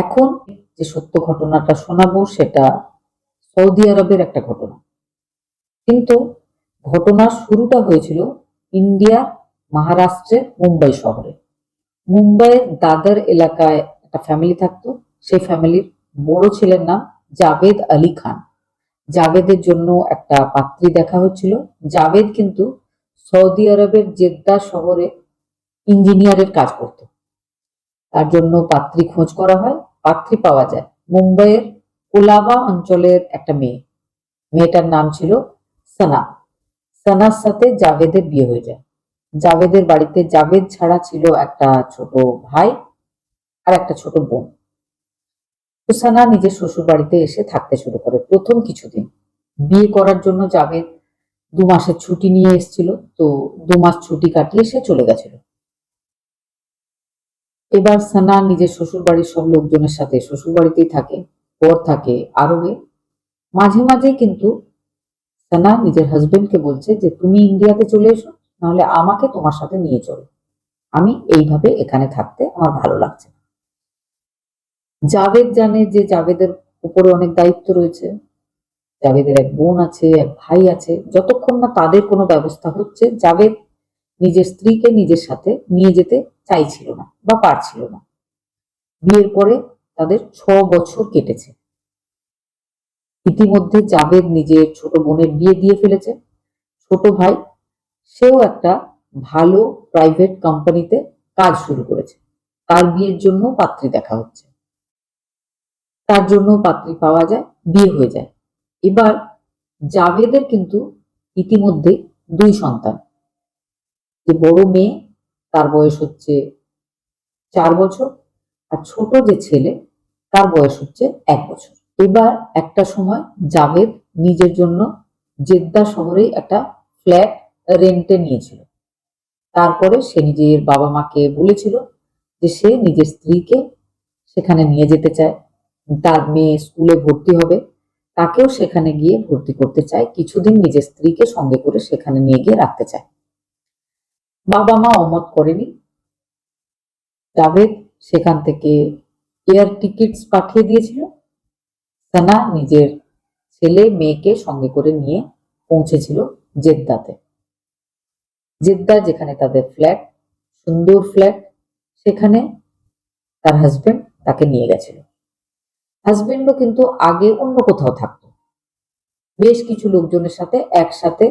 এখন যে সত্য ঘটনাটা শোনাবো সেটা সৌদি আরবের একটা ঘটনা। কিন্তু ঘটনার শুরুটা হয়েছিল ইন্ডিয়ার মহারাষ্ট্রের মুম্বাই শহরে। মুম্বাইয়ের দাদর এলাকায় একটা ফ্যামিলি থাকতো। সেই ফ্যামিলির বড় ছেলের নাম জাভেদ আলী খান। জাভেদের জন্য একটা পাত্রী দেখা হচ্ছিল। জাভেদ কিন্তু সৌদি আরবের জেদ্দা শহরে ইঞ্জিনিয়ারের কাজ করত। তার জন্য পাত্রী খোঁজ করা হয়, পাত্রী পাওয়া যায় মুম্বাইয়ের কোলাবা অঞ্চলের একটা মেয়ে। মেয়েটার নাম ছিল সানা। সানার সাথে জাভেদের বিয়ে হয়ে যায়। জাভেদের বাড়িতে জাভেদ ছাড়া ছিল একটা ছোট ভাই আর একটা ছোট বোন। তো সানা নিজের শ্বশুর বাড়িতে এসে থাকতে শুরু করে প্রথম কিছুদিন। বিয়ে করার জন্য জাভেদ 2 মাসের ছুটি নিয়ে এসেছিল। তো 2 মাস ছুটি কাটিয়ে সে চলে গেছিল। এবার সানা নিজের শ্বশুর বাড়ির সব লোকজনের সাথে শ্বশুর বাড়িতেই থাকে, পর থাকে আরবে। মাঝে মাঝে কিন্তু সানা নিজের হাজবেন্ডকে বলছে যে তুমি ইন্ডিয়াতে চলে এসো, নাহলে আমাকে তোমার সাথে নিয়ে চলো, আমি এইভাবে এখানে থাকতে আমার ভালো লাগছে না। জাভেদ জানে যে জাভেদের উপরে অনেক দায়িত্ব রয়েছে। জাভেদের এক বোন আছে, এক ভাই আছে। যতক্ষণ না তাদের কোনো ব্যবস্থা হচ্ছে, জাভেদ নিজের স্ত্রীকে নিজের সাথে নিয়ে যেতে চাইছিল না বা পারছিল না। বিয়ের পরে তাদের 6 বছর কেটেছে। ইতিমধ্যে জাভেদ নিজের ছোট বোনের বিয়ে দিয়ে ফেলেছে। ছোট ভাই, সেও একটা ভালো প্রাইভেট কোম্পানিতে কাজ শুরু করেছে। তার বিয়ের জন্য পাত্রী দেখা হচ্ছে। তার জন্য পাত্রী পাওয়া যায়, বিয়ে হয়ে যায়। এবার জাভেদের কিন্তু ইতিমধ্যে 2 সন্তান। যে বড় মেয়ে, তার বয়স হচ্ছে 4 বছর, আর ছোট যে ছেলে, তার বয়স হচ্ছে 1 বছর। এবার একটা সময় জাভেদ নিজের জন্য জেদ্দা শহরে একটা ফ্ল্যাট রেন্টে নিয়েছিল। তারপরে সে নিজের বাবা মাকে বলেছিল যে সে নিজের স্ত্রীকে সেখানে নিয়ে যেতে চায়। তার মেয়ে স্কুলে ভর্তি হবে, তাকেও সেখানে গিয়ে ভর্তি করতে চায়, কিছুদিন নিজের স্ত্রীকে সঙ্গে করে সেখানে নিয়ে গিয়ে রাখতে চায়। বাবা মা অমত করেনি। জাভেদ সেখান থেকে এয়ার টিকিটস পাঠিয়ে দিয়েছিল। সানা নিজের ছেলে মেয়েকে সঙ্গে করে নিয়ে পৌঁছেছিল জেদ্দাতে। জেদ্দা যেখানে তাদের ফ্ল্যাট, সুন্দর ফ্ল্যাট, সেখানে তার হাজবেন্ড তাকে নিয়ে গেছিল। হাজবেন্ডও কিন্তু আগে অন্য কোথাও থাকতো, বেশ কিছু লোকজনের সাথে একসাথে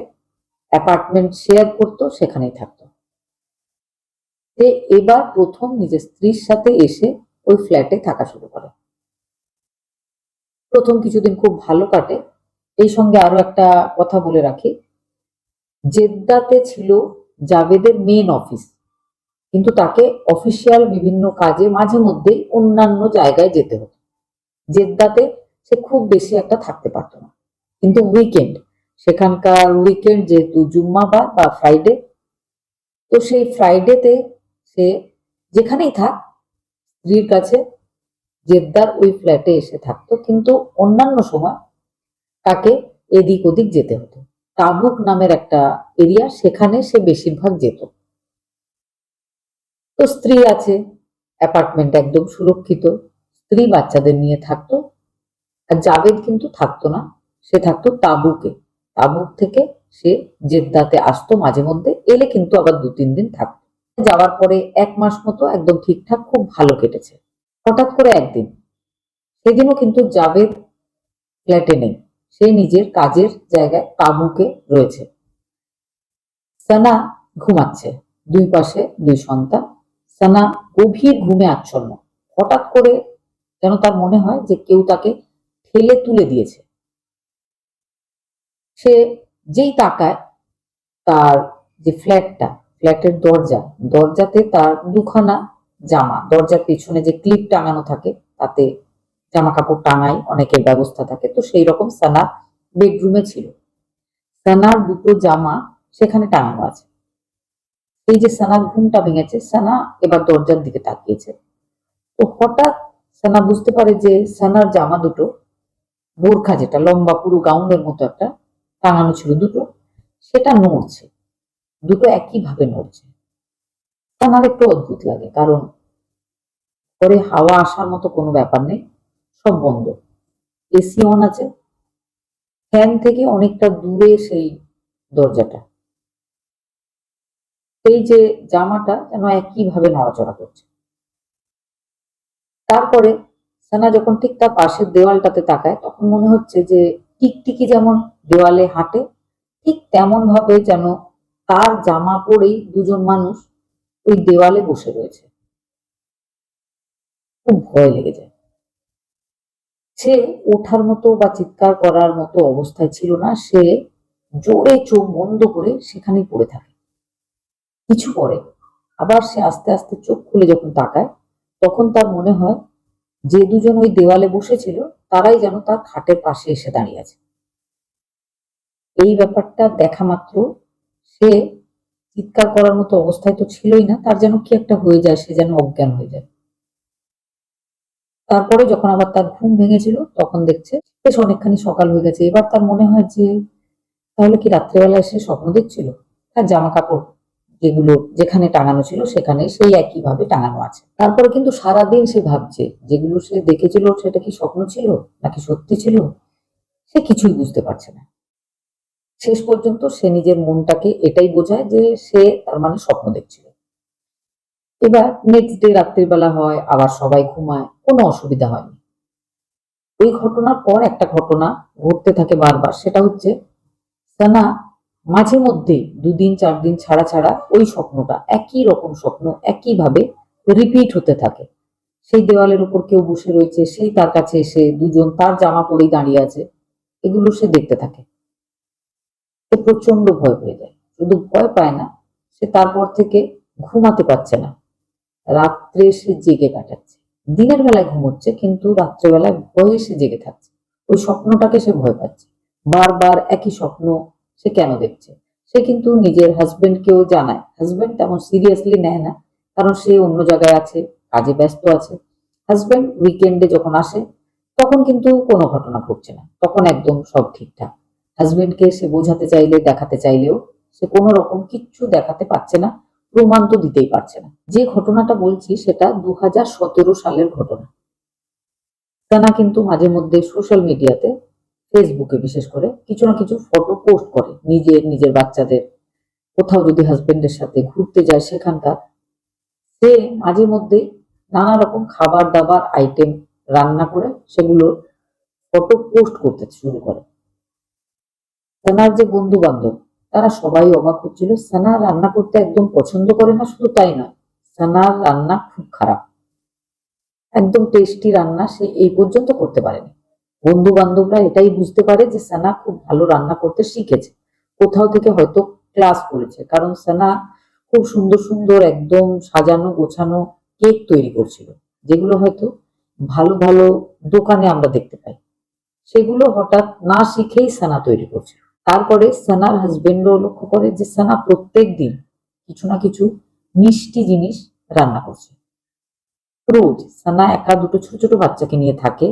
অ্যাপার্টমেন্ট শেয়ার করতো, সেখানেই থাকতো। সে এবার প্রথম নিজের স্ত্রীর সাথে এসে ওই ফ্ল্যাটে থাকা শুরু করে। প্রথম কিছুদিন খুব ভালো কাটে। এই সঙ্গে আরো একটা কথা বলে রাখি, জেদ্দাতে ছিল জাভেদের মেন অফিস, কিন্তু তাকে অফিসিয়াল বিভিন্ন কাজে মাঝে মধ্যেই অন্যান্য জায়গায় যেতে হতো। জেদ্দাতে সে খুব বেশি একটা থাকতে পারতো না। কিন্তু উইকেন্ড, সেখানকার উইকেন্ড যেহেতু জুম্মাবার বা ফ্রাইডে, তো সেই ফ্রাইডেতে সে যেখানেই থাক স্ত্রীর কাছে জেদ্দার ওই ফ্ল্যাটে এসে থাকতো। কিন্তু অন্যান্য সময় তাকে এদিক ওদিক যেতে হতো। তাবুক নামের একটা এরিয়া, সেখানে সে বেশিরভাগ যেত। তো স্ত্রী আছে, অ্যাপার্টমেন্ট একদম সুরক্ষিত, স্ত্রী বাচ্চাদের নিয়ে থাকতো। আর জাভেদ কিন্তু থাকতো না, সে থাকতো তাবুকে। তাবুক থেকে সে জেদ্দাতে আসতো মাঝে মধ্যে, এলে কিন্তু আবার 2-3 দিন থাকতো। যাওয়ার পরে 1 মাস মতো একদম ঠিকঠাক খুব ভালো কেটেছে। হঠাৎ করে একদিন, সেদিনও কিন্তু জাভেদ ফ্ল্যাটে নেই, সে নিজের কাজের জায়গায় তাবুকে রয়েছে। সানা ঘুমাচ্ছে, 2 পাশে 2 সন্তান। সানা গভীর ঘুমে আচ্ছন্ন। হঠাৎ করে যেন তার মনে হয় যে কেউ তাকে ঠেলে তুলে দিয়েছে। সে যেই তাকায়, তার যে ফ্ল্যাটটা, ফ্ল্যাটের দরজাতে তার 2খানা জামা, দরজার পেছনে যে ক্লিপ টাঙানো থাকে তাতে জামা কাপড় টাঙাই অনেকের ব্যবস্থা থাকে, তো সেই রকম সানার বেডরুমে ছিল। সানার 2টো জামা সেখানে টাঙানো আছে। এই যে সানার ঘুমটা ভেঙেছে, সানা এবার দরজার দিকে তাকিয়েছে। তো হঠাৎ সানা বুঝতে পারে যে সানার জামা দুটো, বোরখা যেটা লম্বা পুরো গাউনের মতো একটা টাঙানো ছিল দুটো, সেটা নড়ছে, দুটো একই ভাবে নড়ছে। সানার একটু অদ্ভুত লাগে, কারণ পরে হাওয়া আসার মতো কোনো ব্যাপার নেই, সব বন্ধ, এসি অন আছে, ফ্যান থেকে অনেকটা দূরে সেই দরজাটা। সেই যে জামাটা যেন একইভাবে নড়াচড়া করছে। তারপরে সানা যখন ঠিক তার পাশের দেওয়ালটাতে তাকায়, তখন মনে হচ্ছে যে টিকটিকি যেমন দেওয়ালে হাঁটে, ঠিক তেমন ভাবে যেন তার জামা পরেই দুজন মানুষ ওই দেওয়ালে বসে রয়েছে। খুব ভয় লেগে যায়। সে ওঠার মতো বা চিৎকার করার মতো অবস্থায় ছিল না, সে জোরে চোখ বন্ধ করে সেখানেই পড়ে থাকে। কিছু পরে আবার সে আস্তে আস্তে চোখ খুলে যখন তাকায়, তখন তার মনে হয় যে দুজন ওই দেওয়ালে বসেছিল তারাই যেন তার খাটের পাশে এসে দাঁড়িয়ে আছে। এই ব্যাপারটা দেখা মাত্র সে চিৎকার করার মতো অবস্থায় তো ছিলই না, তার যেন কি একটা হয়ে যায়, সে যেন অজ্ঞান হয়ে যায়। তারপরে যখন আবার তার ঘুম ভেঙেছিল, তখন দেখছে বেশ অনেকখানি সকাল হয়ে গেছে। এবার তার মনে হয় যে তাহলে কি রাত্রেবেলা এসে স্বপ্ন দেখছিল? তার জামা কাপড় যেগুলো যেখানে টাঙানো ছিল সেখানে সেই একইভাবে টাঙানো আছে। তারপরে কিন্তু সারাদিন সে ভাবছে যেগুলো সে দেখেছিল সেটা কি স্বপ্ন ছিল নাকি সত্যি ছিল, সে কিছুই বুঝতে পারছে না। শেষ পর্যন্ত সে নিজের মনটাকে এটাই বোঝায় যে সে তার মানে স্বপ্ন দেখছিল। এবার নেক্সট ডে রাত্রিবেলা হয়, আবার সবাই ঘুমায়, কোনো অসুবিধা হয়নি। ওই ঘটনার পর একটা ঘটনা ঘটতে থাকে বারবার, সেটা হচ্ছে সানা মাঝে মধ্যেই 2 দিন 4 দিন ছাড়া ছাড়া ওই স্বপ্নটা, একই রকম স্বপ্ন একইভাবে রিপিট হতে থাকে। সেই দেওয়ালের উপর কেউ বসে রয়েছে, সেই তার কাছে এসে দুজন তার জামা পরেই দাঁড়িয়ে আছে, এগুলো সে দেখতে থাকে। সে প্রচন্ড ভয় পেয়ে যায়। শুধু ভয় পায় না, সে তারপর থেকে ঘুমাতে পারছে না। রাত্রে সে জেগে কাটাচ্ছে। দিনের বেলায় ঘুমোচ্ছে, কিন্তু রাত্রেবেলায় ভয়ে সে জেগে থাকছে। ওই স্বপ্নটাকে সে ভয় পাচ্ছে। বারবার একই স্বপ্ন সে কেন দেখছে। সে কিন্তু নিজের হাজবেন্ডকেও জানায়। হাজবেন্ড তেমন সিরিয়াসলি নেয় না, কারণ সে অন্য জায়গায় আছে, কাজে ব্যস্ত আছে। হাজবেন্ড উইকেন্ডে যখন আসে, তখন কিন্তু কোনো ঘটনা ঘটছে না, তখন একদম সব ঠিকঠাক। হাজবেন্ডকে সে বোঝাতে চাইলে, দেখাতে চাইলেও সে কোনো রকম কিচ্ছু দেখাতে পারছে না, প্রমাণ তো দিতেই পারছে না। যে ঘটনাটা বলছি সেটা 2017 সালের ঘটনা। সানা কিন্তু মাঝে মধ্যে সোশ্যাল মিডিয়াতে, ফেসবুকে বিশেষ করে কিছু না কিছু ফটো পোস্ট করে, নিজের বাচ্চাদের, কোথাও যদি হাজবেন্ডের সাথে ঘুরতে যায় সেখানকার। সে মাঝে মধ্যে নানা রকম খাবার দাবার আইটেম রান্না করে সেগুলো ফটো পোস্ট করতে শুরু করে। সানার যে বন্ধু বান্ধব, তারা সবাই অবাক হচ্ছিল। সানা রান্না করতে একদম পছন্দ করে না, শুধু তাই নয়, সানার রান্না খুব খারাপ, একদম টেস্টি রান্না সে এই পর্যন্ত করতে পারেনি। বন্ধু বান্ধবরা এটাই বুঝতে পারে যে সানা খুব ভালো রান্না করতে শিখেছে, কোথাও থেকে হয়তো ক্লাস করেছে, কারণ সানা খুব সুন্দর সুন্দর একদম সাজানো গোছানো কেক তৈরি করছিল, যেগুলো হয়তো ভালো ভালো দোকানে আমরা দেখতে পাই। সেগুলো হঠাৎ না শিখেই সানা তৈরি করছে। তারপরে সানার হাজবেন্ডও লক্ষ্য করে যে সানা প্রত্যেক দিন কিছু না কিছু মিষ্টি জিনিস রান্না করছে। রোজ সানা একা দুটো ছোট ছোট বাচ্চাকে নিয়ে থাকে,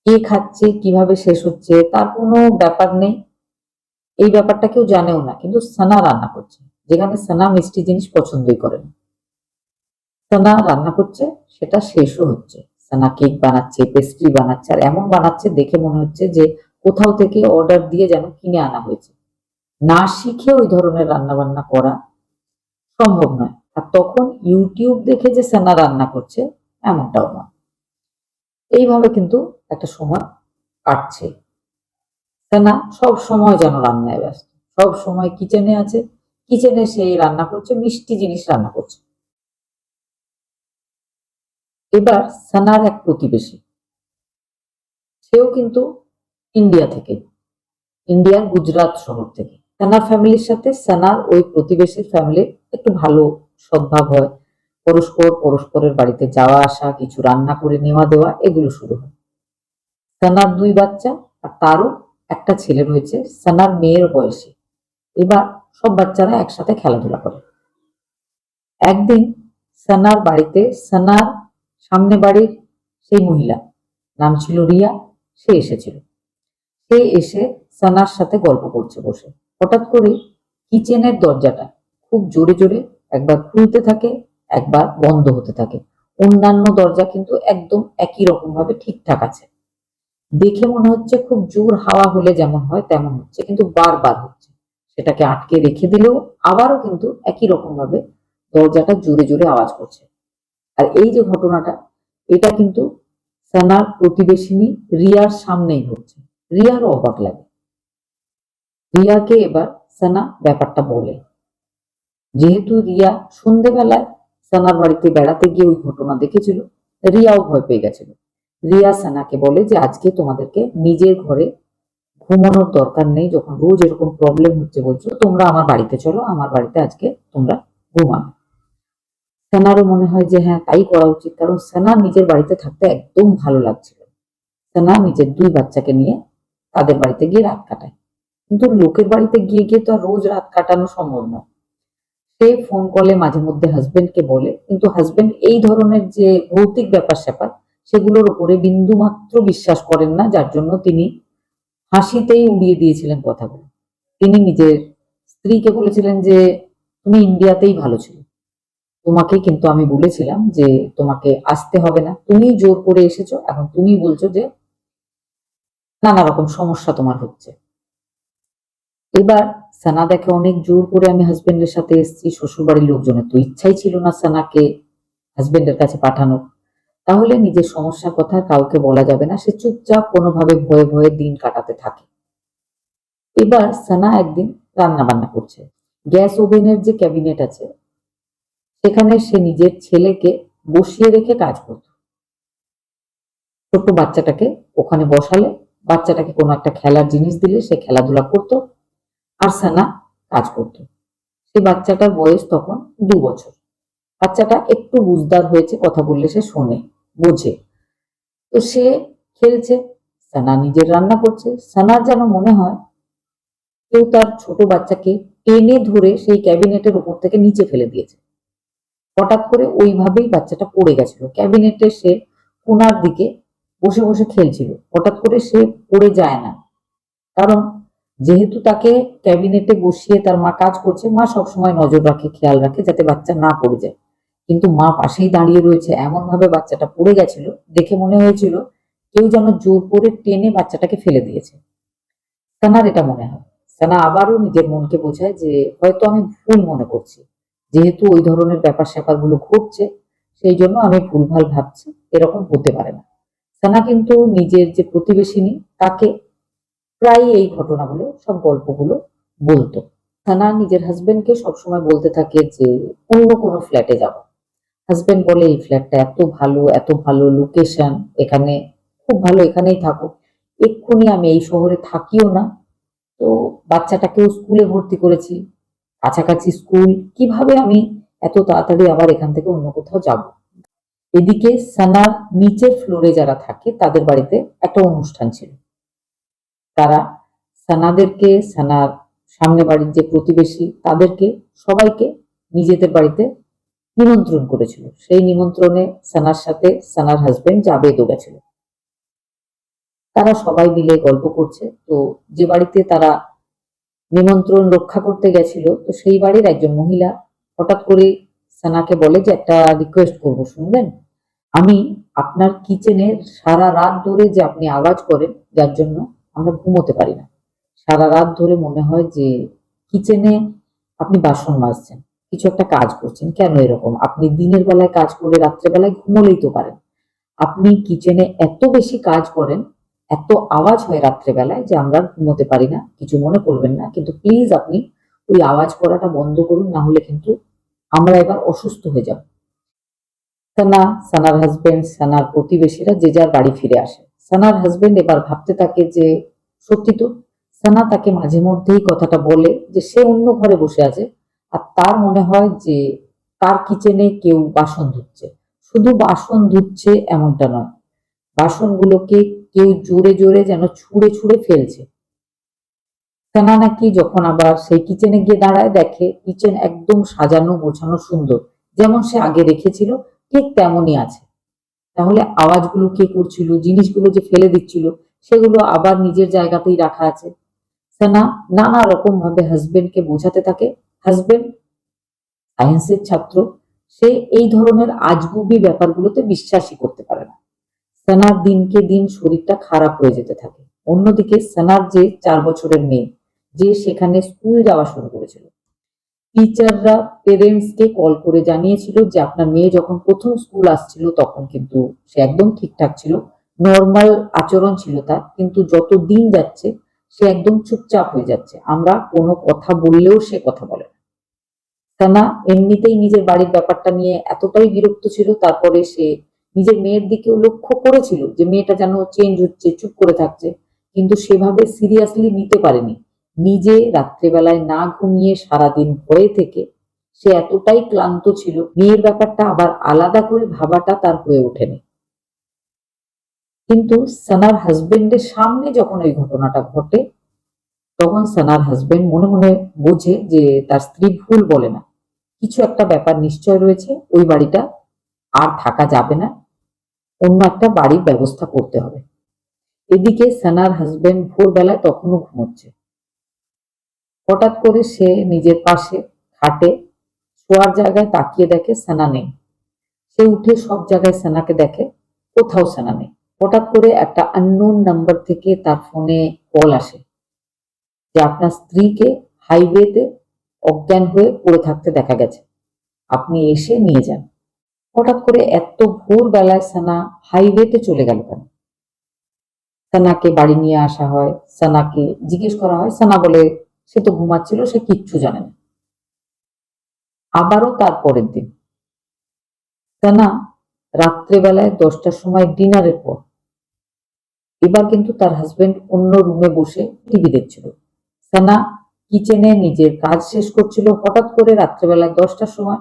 কে খাচ্ছে কিভাবে শেষ হচ্ছে তার কোনো ব্যাপার নেই, এই ব্যাপারটা কেউ জানেও না, কিন্তু সানা রান্না করছে, যেখানে সানা মিষ্টি জিনিস পছন্দই করে না। সানা রান্না করছে, সেটা শেষও হচ্ছে। সানা কেক বানাচ্ছে, পেস্ট্রি বানাচ্ছে, আর এমন বানাচ্ছে দেখে মনে হচ্ছে যে কোথাও থেকে অর্ডার দিয়ে যেন কিনে আনা হয়েছে। না শিখে ওই ধরনের রান্না বান্না করা সম্ভব নয়। আর তখন ইউটিউব দেখে যে সানা রান্না করছে, এমনটাও নয়। এইভাবে কিন্তু একটা সময় কাটছে। সানা সব সময় যেন রান্নায় ব্যস্ত, সব সময় কিচেনে আছে, কিচেনে সে রান্না করছে, মিষ্টি জিনিস রান্না করছে। এবার সানার এক প্রতিবেশী, সেও কিন্তু ইন্ডিয়া থেকে, ইন্ডিয়ার গুজরাট শহর থেকে। সানার ফ্যামিলির সাথে সানার ওই প্রতিবেশীর ফ্যামিলির একটু ভালো সদ্ভাব হয়, পরস্পর পরস্পরের বাড়িতে যাওয়া আসা, কিছু রান্না করে নেওয়া দেওয়া, এগুলো শুরু হয়। সানার 2 বাচ্চা, আর তারও একটা ছেলে রয়েছে সানার মেয়ের বয়সী। এবার সব বাচ্চারা একসাথে খেলাধুলা করে। একদিন সানার বাড়িতে, সানার সামনে বাড়ির সেই মহিলা, নাম ছিল রিয়া, সে এসেছিল। সে এসে সানার সাথে গল্প করছে বসে। হঠাৎ করে কিচেনের দরজাটা খুব জোরে জোরে একবার খুলতে থাকে, একবার বন্ধ হতে থাকে। অন্যান্য দরজা কিন্তু একদম একই রকম ভাবে ঠিকঠাক আছে। দেখে মনে হচ্ছে খুব জোর হাওয়া হলে যেমন হয় তেমন হচ্ছে, কিন্তু বারবার হচ্ছে। সেটাকে আটকে রেখে দিলেও আবারও কিন্তু একই রকম ভাবে দরজাটা জোরে জোরে আওয়াজ করছে। আর এই যে ঘটনাটা, এটা কিন্তু সানার প্রতিবেশিনী রিয়ার সামনেই ঘটছে। রিয়ারও অবাক লাগে। রিয়াকে এবার সানা ব্যাপারটা বলে। যেহেতু রিয়া সন্ধ্যেবেলায় সানার বাড়িতে বেড়াতে গিয়ে ওই ঘটনা দেখেছিল, রিয়াও ভয় পেয়ে গেছিল। রিয়া সানাকে বলে যে আজকে তোমাদেরকে নিজের ঘরে ঘুমানোর দরকার নেই, যখন রোজ এরকম প্রবলেম হচ্ছে বলছো, তোমরা আমার বাড়িতে চলো, আমার বাড়িতে আজকে তোমরা ঘুমানো। সানারও মনে হয় যে হ্যাঁ তাই করা উচিত, কারণ সানা নিজের বাড়িতে থাকতে একদম ভালো লাগছিল। সানা নিজের 2 বাচ্চাকে নিয়ে তাদের বাড়িতে গিয়ে রাত কাটায়। কিন্তু লোকের বাড়িতে গিয়ে গিয়ে তো আর রোজ রাত কাটানো সম্ভব নয়। সে ফোন কলে মাঝে মধ্যে হাজবেন্ডকে বলে, কিন্তু হাজবেন্ড এই ধরনের যে ভৌতিক ব্যাপার স্যাপার সেগুলোর উপরে বিন্দু মাত্র বিশ্বাস করেন না, যার জন্য তিনি হাসিতেই উড়িয়ে দিয়েছিলেন কথাগুলো। তিনি নিজের স্ত্রীকে বলেছিলেন যে তুমি ইন্ডিয়াতেই ভালো ছিল, তোমাকে কিন্তু আমি বলেছিলাম যে তোমাকে আসতে হবে না, তুমি জোর করে এসেছো, এখন তুমি বলছো যে নানা রকম সমস্যা তোমার হচ্ছে। এবার সানা দেখে অনেক জোর করে আমি হাজবেন্ডের সাথে এসেছি, শ্বশুর বাড়ির লোকজনের তো ইচ্ছাই ছিল না সানাকে হাজবেন্ডের কাছে পাঠানোর। তাহলে নিজের সমস্যার কথা কাউকে বলা যাবে না, সে চুপচাপ কোনোভাবে ভয়ে ভয়ে দিন কাটাতে থাকে। এবার সানা একদিন রান্না বান্না করছে। গ্যাস ওভেনের যে ক্যাবিনেট আছে সেখানে সে নিজের ছেলেকে বসিয়ে রেখে কাজ করত। ছোট্ট বাচ্চাটাকে ওখানে বসালে, বাচ্চাটাকে কোনো একটা খেলার জিনিস দিলে সে খেলাধুলা করতো, আর সানা কাজ করতো। সে বাচ্চাটার বয়স তখন 2 বছর। বাচ্চাটা একটু বুঝদার হয়েছে, কথা বললে সে শোনে, বোঝে। তো সে খেলছে, সানা নিজের রান্না করছে। সানার যেন মনে হয় কেউ তার ছোট বাচ্চাকে টেনে ধরে সেই ক্যাবিনেটের উপর থেকে নিচে ফেলে দিয়েছে। হঠাৎ করে ওইভাবেই বাচ্চাটা পড়ে গেছিল। ক্যাবিনেটে সে কোনার দিকে বসে বসে খেলছিল, হঠাৎ করে সে পড়ে যায় না, কারণ যেহেতু তাকে ক্যাবিনেটে বসিয়ে তার মা কাজ করছে, মা সবসময় নজর রাখে, খেয়াল রাখে যাতে বাচ্চা না পড়ে যায়। কিন্তু মা পাশেই দাঁড়িয়ে রয়েছে, এমন ভাবে বাচ্চাটা পড়ে গেছিল, দেখে মনে হয়েছিল কেউ যেন জোর করে টেনে বাচ্চাটাকে ফেলে দিয়েছে। সানার এটা মনে হয়। সানা আবারও নিজের মনকে বোঝায় যে হয়তো আমি ভুল মনে করছি, যেহেতু ওই ধরনের ব্যাপার স্যাপার গুলো ঘটছে সেই জন্য আমি ভুলভাল ভাবছি, এরকম হতে পারে না। সানা কিন্তু নিজের যে প্রতিবেশিনী তাকে প্রায় এই ঘটনাগুলো, সব গল্পগুলো বলতো। সানা নিজের হাজবেন্ডকে সবসময় বলতে থাকে যে অন্য কোনো ফ্ল্যাটে যাব। হাজবেন্ড বলে এই ফ্ল্যাটটা এত ভালো, এত ভালো লোকেশন, এখানে খুব ভালো, এখানেই থাকো। এক্ষুনি আমি এই শহরে থাকিও না, তো বাচ্চাটাকেও স্কুলে ভর্তি করেছি, কাছাকাছি স্কুল, কিভাবে আমি এত তাড়াতাড়ি আবার এখান থেকে অন্য কোথাও যাব। এদিকে সানার নিচের ফ্লোরে যারা থাকে তাদের বাড়িতে একটা অনুষ্ঠান ছিল। তারা সানাদেরকে, সানার সামনে বাড়ির যে প্রতিবেশী তাদেরকে সবাইকে নিজেদের বাড়িতে নিমন্ত্রণ করেছিল। সেই নিমন্ত্রণে সানার সাথে সানার হাজবেন্ড জাবেদও গেছিল। তারা সবাই মিলে গল্প করছে। তো যে বাড়িতে তারা নিমন্ত্রণ রক্ষা করতে গেছিল, তো সেই বাড়ির একজন মহিলা হঠাৎ করে সানাকে বলে যে একটা রিকোয়েস্ট করব, শুনবেন? আমি আপনার কিচেনের সারা রাত ধরে যে আপনি আওয়াজ করেন, যার জন্য আমরা ঘুমোতে পারি না। সারা রাত ধরে মনে হয় যে কিচেনে আপনি বাসন মাজছেন, কিছু একটা কাজ করছেন। কেন এরকম? আপনি দিনের বেলায় কাজ করে রাত্রেবেলায় ঘুমোলেই তো পারেন। আপনি কিচেনে এত বেশি কাজ করেন, এত আওয়াজ হয় রাত্রেবেলায় যে আমরা ঘুমোতে পারি না। কিছু মনে করবেন না, কিন্তু প্লিজ আপনি ওই আওয়াজ করাটা বন্ধ করুন, না হলে কিন্তু আমরা এবার অসুস্থ হয়ে যাব। সানা, সানার হাজবেন্ড, সানার প্রতিবেশীরা যে যার বাড়ি ফিরে আসে। সানার হাজবেন্ড এবার ভাবতে থাকে যে সত্যি তো, সানা তাকে মাঝে মধ্যেই কথাটা বলে যে সে অন্য ঘরে বসে আছে, আর তার মনে হয় যে তার কিচেনে কেউ বাসন ধুচ্ছে। শুধু বাসন ধুচ্ছে এমনটা নয়, বাসনগুলোকে কেউ জোরে জোরে যেন ছুঁড়ে ছুঁড়ে ফেলছে। সানা নাকি যখন আবার সেই কিচেনে গিয়ে দাঁড়ায়, দেখে কিচেন একদম সাজানো গোছানো সুন্দর, যেমন সে আগে রেখেছিল ঠিক তেমনই আছে। তাহলে আওয়াজগুলো কে করছিল, জিনিসগুলো যে ফেলে দিচ্ছিল সেগুলো আবার নিজের জায়গাতেই রাখা আছে। সানা নানা রকম ভাবে হাজবেন্ডকে বোঝাতে থাকে। হাজবেন্ড সায়েন্সের ছাত্র, সে এই ধরনের আজগুবি ব্যাপারগুলোতে বিশ্বাসই করতে পারে না। সানার দিনকে দিন শরীরটা খারাপ হয়ে যেতে থাকে। অন্যদিকে সানার যে 4 বছরের মেয়ে, যে সেখানে স্কুল যাওয়া শুরু করেছিল, টিচাররা পেরেন্টসকে কল করে জানিয়েছিল যে আপনার মেয়ে যখন প্রথম স্কুল আসছিল তখন কিন্তু সে একদম ঠিকঠাক ছিল, নর্মাল আচরণ ছিল তার, কিন্তু যত দিন যাচ্ছে সে একদম চুপচাপ হয়ে যাচ্ছে, আমরা কোনো কথা বললেও সে কথা বলে না। সানা এমনিতেই নিজের বাড়ির ব্যাপারটা নিয়ে এতটাই বিরক্ত ছিল, তারপরে সে নিজের মেয়ের দিকেও লক্ষ্য করেছিল যে মেয়েটা যেন চেঞ্জ হচ্ছে, চুপ করে থাকছে, কিন্তু সেভাবে সিরিয়াসলি নিতে পারেনি। নিজে রাত্রেবেলায় না ঘুমিয়ে সারাদিন ভয়ে থেকে সে এতটাই ক্লান্ত ছিল, মেয়ের ব্যাপারটা আবার আলাদা করে ভাবাটা তার হয়ে ওঠেনি। কিন্তু সানার হাজবেন্ডের সামনে যখন এই ঘটনাটা ঘটে, তখন সানার হাজবেন্ড মনে মনে বোঝে যে তার স্ত্রী ভুল বলে না, কিছু একটা ব্যাপার নিশ্চয় রয়েছে, ওই বাড়িটা আর থাকা যাবে না, অন্য একটা বাড়ির ব্যবস্থা করতে হবে। এদিকে সানার হাজবেন্ড ভোরবেলায় তখনও ঘুমোচ্ছে। হঠাৎ করে সে নিজের পাশে খাটে শোয়ার জায়গায় তাকিয়ে দেখে সানা নেই। সে উঠে সব জায়গায় সানাকে দেখে, কোথাও সানা নেই। হঠাৎ করে একটা আননোন নাম্বার থেকে তার ফোনে কল আসে যে আপনার স্ত্রীকে হাইওয়েতে অজ্ঞান হয়ে পড়ে থাকতে দেখা গেছে, আপনি এসে নিয়ে যান। হঠাৎ করে এত ভোরবেলায় সানা হাইওয়েতে চলে গেল কেন? সানাকে বাড়ি নিয়ে আসা হয়, সানাকে জিজ্ঞেস করা হয়, সানা বলে সে তো ঘুমাচ্ছিল, সে কিচ্ছু জানে না। আবারও তার পরের দিন সানা রাত্রেবেলায় 10টার সময় ডিনারের পর, এবার কিন্তু তার হাজবেন্ড অন্য রুমে বসে টিভি দেখছিল, সানা কিচেনে নিজের কাজ শেষ করছিল। হঠাৎ করে রাত্রেবেলায় 10টার সময়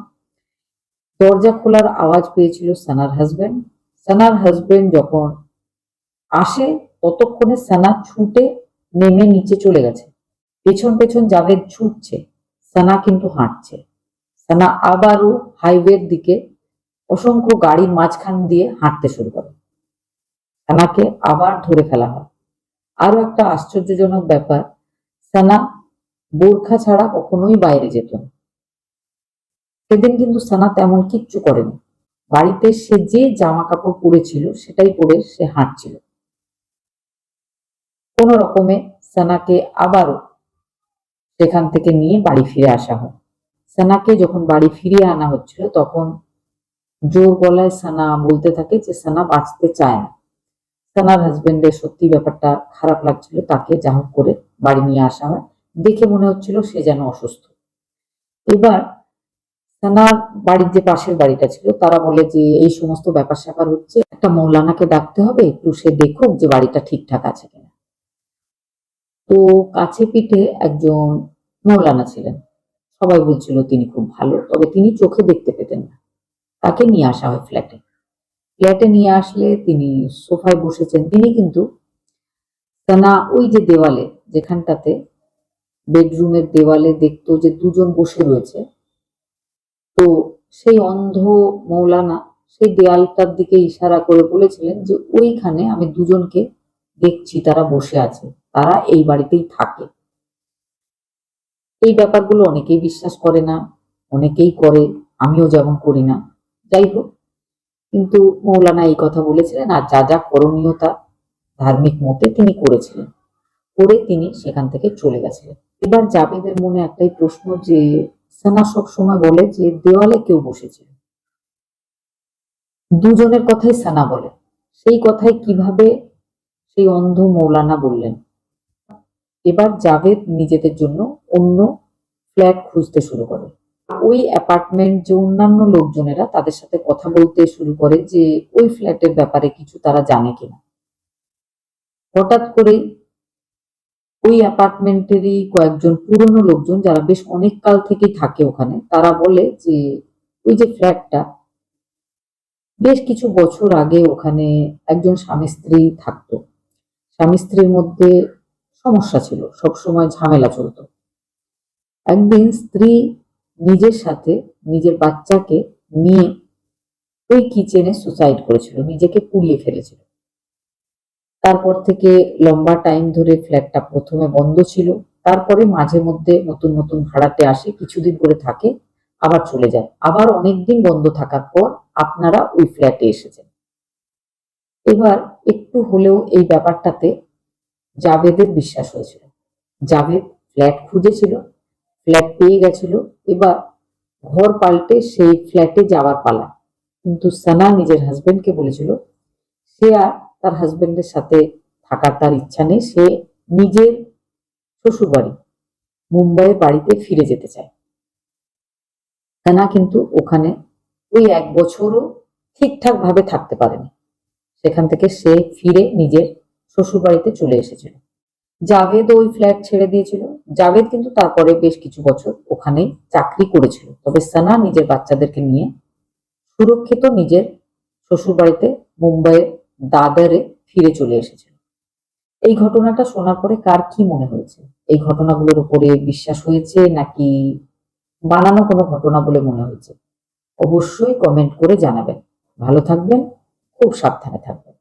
দরজা খোলার আওয়াজ পেয়েছিল সানার হাজবেন্ড। সানার হাজবেন্ড যখন আসে ততক্ষণে সানা ছুটে নেমে নিচে চলে গেছে, পেছন পেছন জাভেদ ছুটছে, সানা কিন্তু হাঁটছে। সানা আবারও হাইওয়ের দিকে অসংখ্য গাড়ির মাঝখান দিয়ে হাঁটতে শুরু করে। সানাকে আবার ধরে ফেলা হয়। আরো একটা আশ্চর্যজনক ব্যাপার, সানা বোরখা ছাড়া কখনোই বাইরে যেত না। সেদিন কিন্তু সানা তেমন কিচ্ছু করেনি, বাড়িতে সে যে জামা কাপড় পরেছিল সেটাই পরে সে হাঁটছিল। কোন রকমে সানাকে আবারও সেখান থেকে নিয়ে বাড়ি ফিরে আসা হয়। সানাকে যখন বাড়ি ফিরিয়ে আনা হচ্ছিল তখন জোর গলায় সানা বলতে থাকে যে সানা বাঁচতে চায় না। সানার হাজবেন্ডের সত্যি ব্যাপারটা খারাপ লাগছিল, তাকে যা হোক করে বাড়ি নিয়ে আসা হয়। দেখে মনে হচ্ছিল সে যেন অসুস্থ। এবার সানার বাড়ির যে পাশের বাড়িটা ছিল তারা বলে যে এই সমস্ত ব্যাপার স্যাপার হচ্ছে, একটা মৌলানাকে ডাকতে হবে, একটু সে দেখুক যে বাড়িটা ঠিকঠাক আছে কিনা। তো কাছে পিঠে একজন মৌলানা ছিলেন, সবাই বলছিল তিনি খুব ভালো, তবে তিনি চোখে দেখতে পেতেন না। তাকে নিয়ে আসা হয় ফ্ল্যাটে। ফ্ল্যাটে নিয়ে আসলে তিনি সোফায় বসেছেন, তিনি কিন্তু সানা ওই যে দেওয়ালে, যেখানটাতে বেডরুমের দেওয়ালে দেখতো যে দুজন বসে রয়েছে, তো সেই অন্ধ মৌলানা সেই দেয়ালটার দিকে ইশারা করে বলেছিলেন যে ওইখানে আমি দুজনকে দেখছি, তারা বসে আছে, তারা এই বাড়িতেই থাকে। এই ব্যাপারগুলো অনেকেই বিশ্বাস করে না, অনেকেই করে, আমিও যেমন করি না। যাই হোক, কিন্তু মৌলানা এই কথা বলেছিলেন, আর যা যা করণীয় তা ধার্মিক মতে তিনি করেছিলেন, করে তিনি সেখান থেকে চলে গেছিলেন। এবার জাবেদের মনে একটাই প্রশ্ন যে সানা সব সময় বলে যে দেওয়ালে কেউ বসেছিল, দুজনের কথাই সানা বলে, সেই কথাই কিভাবে সেই অন্ধ মৌলানা বললেন। এবার জাভেদ নিজেদের জন্য অন্য ফ্ল্যাট খুঁজতে শুরু করে। ওই অ্যাপার্টমেন্ট যে অন্যান্য লোকজনেরা তাদের সাথে কথা বলতে শুরু করে যে ওই ফ্ল্যাটের ব্যাপারে কিছু তারা জানে কিনা। হঠাৎ করেই ওই অ্যাপার্টমেন্টেরই কয়েকজন পুরনো লোকজন যারা বেশ অনেক কাল থেকেই থাকে ওখানে, তারা বলে যে ওই যে ফ্ল্যাটটা, বেশ কিছু বছর আগে ওখানে একজন স্বামী স্ত্রী থাকতো, স্বামী স্ত্রীর মধ্যে সমস্যা ছিল, সবসময় ঝামেলা চলতো। একদিন স্ত্রী নিজের সাথে নিজের বাচ্চাকে নিয়ে ওই কিচেনে সুসাইড করেছিল, নিজেকে পুড়িয়ে ফেলেছিল। তারপর থেকে লম্বা টাইম ধরে ফ্ল্যাটটা প্রথমে বন্ধ ছিল, তারপরে মাঝে মধ্যে নতুন নতুন ভাড়াটে আসে, কিছুদিন করে থাকে, আবার চলে যায়, আবার অনেকদিন বন্ধ থাকার পর আপনারা ওই ফ্ল্যাটে এসেছেন। এবার একটু হলেও এই ব্যাপারটাতে জাভেদের বিশ্বাস হয়েছিল। জাভেদ ফ্ল্যাট খুঁজেছিল, ফ্ল্যাট পেয়ে গেছিল, এবার ঘর পাল্টে সেই ফ্ল্যাটে যাওয়ার পালা। কিন্তু সানা নিজের হাজবেন্ডকে বলেছিল সে আর তার হাজবেন্ডের সাথে থাকার তার ইচ্ছা নেই, সে নিজের শ্বশুরবাড়ি মুম্বাইয়ের বাড়িতে ফিরে যেতে চায়। সানা কিন্তু ওখানে ওই 1 বছরও ঠিকঠাক ভাবে থাকতে পারেনি, সেখান থেকে সে ফিরে নিজের শ্বশুরবাড়িতে চলে এসেছিল। জাভেদ ওই ফ্ল্যাট ছেড়ে দিয়েছিল। জাভেদ কিন্তু তারপরে বেশ কিছু বছর ওখানেই চাকরি করেছিল, তবে সানা নিজের বাচ্চাদেরকে নিয়ে সুরক্ষিত নিজের শ্বশুরবাড়িতে মুম্বাইয়ের দাদরে ফিরে চলে এসেছিল। এই ঘটনাটা শোনার পরে কার কি মনে হয়েছে? এই ঘটনাগুলোর উপরে বিশ্বাস হয়েছে নাকি বানানো কোনো ঘটনা বলে মনে হয়েছে? অবশ্যই কমেন্ট করে জানাবেন। ভালো থাকবেন, খুব সাবধানে থাকবেন।